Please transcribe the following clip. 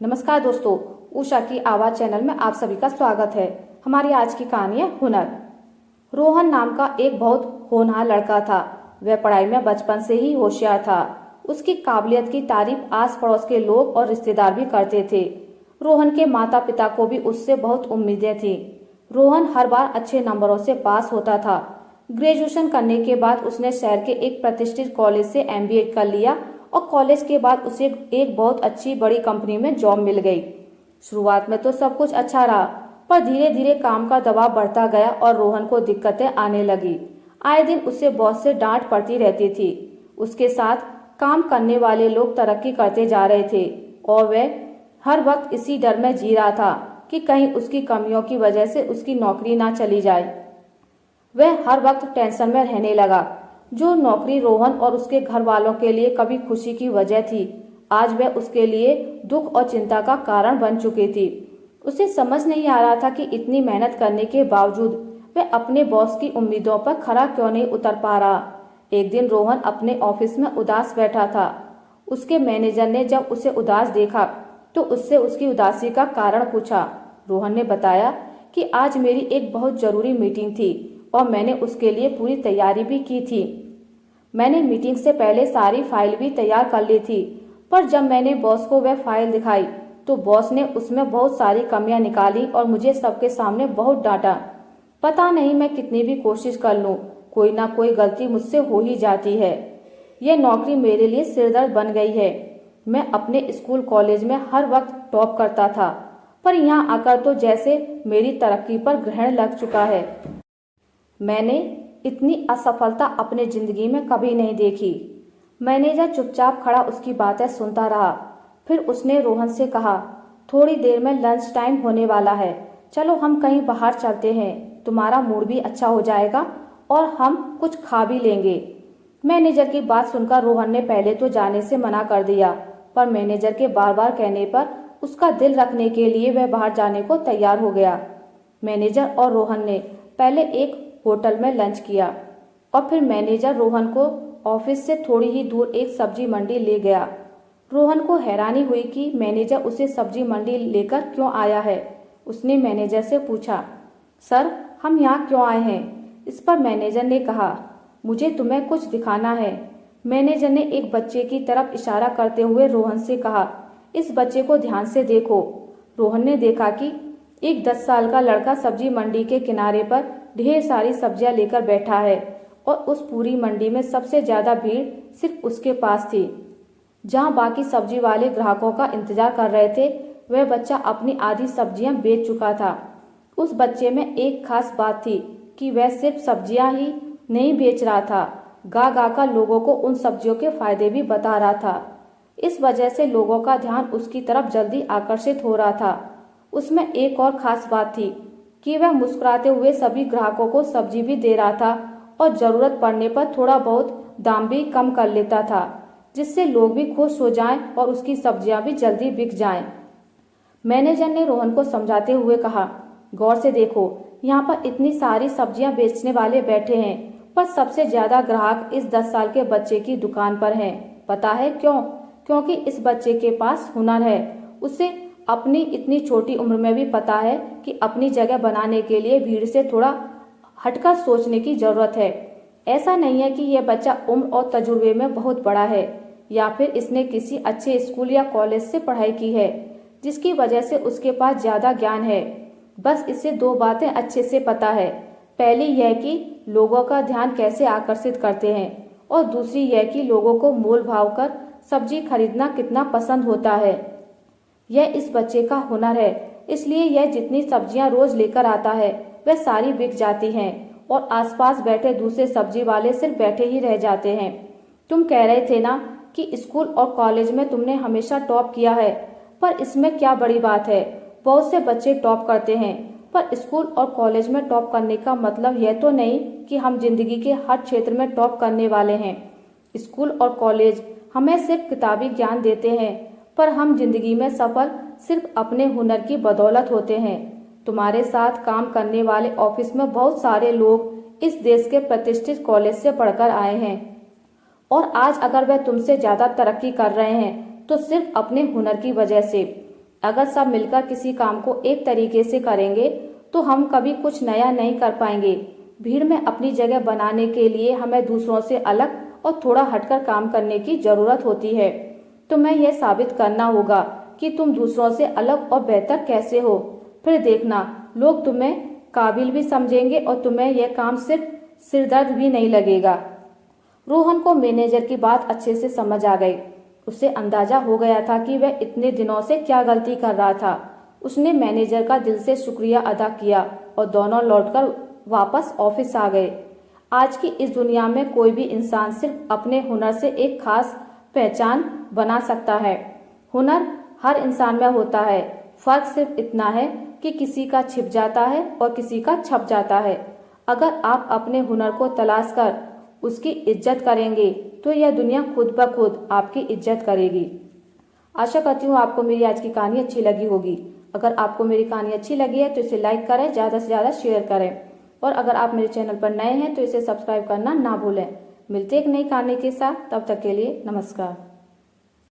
नमस्कार दोस्तों, उषा की आवाज चैनल में आप सभी का स्वागत है। हमारी आज की कहानी है हुनर। रोहन नाम का एक बहुत होनहार लड़का था। वह पढ़ाई में बचपन से ही होशियार था। उसकी काबिलियत की तारीफ आस पड़ोस के लोग और रिश्तेदार भी करते थे। रोहन के माता पिता को भी उससे बहुत उम्मीदें थी। रोहन हर बार अच्छे नंबरों से पास होता था। ग्रेजुएशन करने के बाद उसने शहर के एक प्रतिष्ठित कॉलेज से एमबीए कर लिया और कॉलेज के बाद उसे एक बहुत अच्छी बड़ी कंपनी में जॉब मिल गई। शुरुआत में तो सब कुछ अच्छा रहा, पर धीरे धीरे काम का दबाव बढ़ता गया और रोहन को दिक्कतें आने लगी। आए दिन उसे बॉस से डांट पड़ती रहती थी। उसके साथ काम करने वाले लोग तरक्की करते जा रहे थे और वह हर वक्त इसी डर में जी रहा था कि कहीं उसकी कमियों की वजह से उसकी नौकरी ना चली जाए। वह हर वक्त टेंशन में रहने लगा। जो नौकरी रोहन और उसके घर वालों के लिए कभी खुशी की वजह थी, आज वह उसके लिए दुख और चिंता का कारण बन चुकी थी। उसे समझ नहीं आ रहा था कि इतनी मेहनत करने के बावजूद वह अपने बॉस की उम्मीदों पर खरा क्यों नहीं उतर पा रहा। एक दिन रोहन अपने ऑफिस में उदास बैठा था। उसके मैनेजर ने जब उसे उदास देखा तो उससे उसकी उदासी का कारण पूछा। रोहन ने बताया कि आज मेरी एक बहुत जरूरी मीटिंग थी और मैंने उसके लिए पूरी तैयारी भी की थी। मैंने मीटिंग से पहले सारी फाइल भी तैयार कर ली थी, पर जब मैंने बॉस को वह फाइल दिखाई तो बॉस ने उसमें बहुत सारी कमियां निकाली और मुझे सबके सामने बहुत डांटा। पता नहीं मैं कितनी भी कोशिश कर लूं, कोई ना कोई गलती मुझसे हो ही जाती है। यह नौकरी मेरे लिए सिरदर्द बन गई है। मैं अपने स्कूल कॉलेज में हर वक्त टॉप करता था, पर यहाँ आकर तो जैसे मेरी तरक्की पर ग्रहण लग चुका है। मैंने इतनी असफलता अपने जिंदगी में कभी नहीं देखी। मैनेजर चुपचाप खड़ा उसकी बातें सुनता रहा। फिर उसने रोहन से कहा, थोड़ी देर में लंच टाइम होने वाला है, चलो हम कहीं बाहर चलते हैं, तुम्हारा मूड भी अच्छा हो जाएगा और हम कुछ खा भी लेंगे। मैनेजर की बात सुनकर रोहन ने पहले तो जाने से मना कर दिया, पर मैनेजर के बार बार कहने पर उसका दिल रखने के लिए वह बाहर जाने को तैयार हो गया। मैनेजर और रोहन ने पहले एक होटल में लंच किया और फिर मैनेजर रोहन को ऑफिस से थोड़ी ही दूर एक सब्जी मंडी ले गया। रोहन को हैरानी हुई कि मैनेजर उसे सब्जी मंडी लेकर क्यों आया है। उसने मैनेजर से पूछा, सर हम यहाँ क्यों आए हैं? इस पर मैनेजर ने कहा, मुझे तुम्हें कुछ दिखाना है। मैनेजर ने एक बच्चे की तरफ इशारा करते हुए रोहन से कहा, इस बच्चे को ध्यान से देखो। रोहन ने देखा कि एक 10 साल का लड़का सब्जी मंडी के किनारे पर ढेर सारी सब्जियां लेकर बैठा है और उस पूरी मंडी में सबसे ज्यादा भीड़ सिर्फ उसके पास थी। जहां बाकी सब्जी वाले ग्राहकों का इंतजार कर रहे थे, वह बच्चा अपनी आधी सब्जियां बेच चुका था। उस बच्चे में एक खास बात थी कि वह सिर्फ सब्जियां ही नहीं बेच रहा था, गा गा कर लोगों को उन सब्जियों के फायदे भी बता रहा था। इस वजह से लोगों का ध्यान उसकी तरफ जल्दी आकर्षित हो रहा था। उसमें एक और खास बात थी कि वह मुस्कुराते हुए सभी ग्राहकों को सब्जी भी दे रहा था और जरूरत पड़ने पर थोड़ा बहुत दाम भी कम कर लेता था, जिससे लोग भी खुश हो जाएं और उसकी सब्जियां भी जल्दी बिक जाएं। मैनेजर ने रोहन को समझाते हुए कहा, गौर से देखो, यहाँ पर इतनी सारी सब्जियां बेचने वाले बैठे हैं, पर सबसे ज्यादा ग्राहक इस 10 साल के बच्चे की दुकान पर हैं। पता है क्यों? क्योंकि इस बच्चे के पास हुनर है। उसे अपनी इतनी छोटी उम्र में भी पता है कि अपनी जगह बनाने के लिए भीड़ से थोड़ा हटकर सोचने की जरूरत है। ऐसा नहीं है कि यह बच्चा उम्र और तजुर्बे में बहुत बड़ा है या फिर इसने किसी अच्छे स्कूल या कॉलेज से पढ़ाई की है जिसकी वजह से उसके पास ज्यादा ज्ञान है। बस इसे 2 बातें अच्छे से पता है। पहली यह कि लोगों का ध्यान कैसे आकर्षित करते हैं और दूसरी यह कि लोगों को मोल भाव कर सब्जी खरीदना कितना पसंद होता है। यह इस बच्चे का हुनर है, इसलिए यह जितनी सब्जियां रोज लेकर आता है वह सारी बिक जाती हैं और आसपास बैठे दूसरे सब्जी वाले सिर्फ बैठे ही रह जाते हैं। तुम कह रहे थे ना कि स्कूल और कॉलेज में तुमने हमेशा टॉप किया है, पर इसमें क्या बड़ी बात है? बहुत से बच्चे टॉप करते हैं, पर स्कूल और कॉलेज में टॉप करने का मतलब यह तो नहीं कि हम जिंदगी के हर क्षेत्र में टॉप करने वाले हैं। स्कूल और कॉलेज हमें सिर्फ किताबी ज्ञान देते हैं, पर हम जिंदगी में सफल सिर्फ अपने हुनर की बदौलत होते हैं। तुम्हारे साथ काम करने वाले ऑफिस में बहुत सारे लोग इस देश के प्रतिष्ठित कॉलेज से पढ़कर आए हैं और आज अगर वह तुमसे ज्यादा तरक्की कर रहे हैं तो सिर्फ अपने हुनर की वजह से। अगर सब मिलकर किसी काम को एक तरीके से करेंगे तो हम कभी कुछ नया नहीं कर पाएंगे। भीड़ में अपनी जगह बनाने के लिए हमें दूसरों से अलग और थोड़ा हटकर काम करने की जरूरत होती है। तुम्हें यह साबित करना होगा कि तुम दूसरों से अलग और बेहतर कैसे हो। फिर देखना, लोग तुम्हें काबिल भी समझेंगे और तुम्हें यह काम सिर्फ सिरदर्द भी नहीं लगेगा। रोहन को मैनेजर की बात अच्छे से समझ आ गई। उसे अंदाजा हो गया था कि वह इतने दिनों से क्या गलती कर रहा था। उसने मैनेजर का दिल से शुक्रिया अदा किया और दोनों लौटकर वापस ऑफिस आ गए। आज की इस दुनिया में कोई भी इंसान सिर्फ अपने हुनर से एक खास पहचान बना सकता है। हुनर हर इंसान में होता है, फर्क सिर्फ इतना है कि किसी का छिप जाता है और किसी का छप जाता है। अगर आप अपने हुनर को तलाश कर उसकी इज्जत करेंगे तो यह दुनिया खुद ब खुद आपकी इज्जत करेगी। आशा करती हूँ आपको मेरी आज की कहानी अच्छी लगी होगी। अगर आपको मेरी कहानी अच्छी लगी है तो इसे लाइक करें, ज़्यादा से ज़्यादा शेयर करें और अगर आप मेरे चैनल पर नए हैं तो इसे सब्सक्राइब करना ना भूलें। मिलते एक नई कहानी के साथ, तब तक के लिए नमस्कार।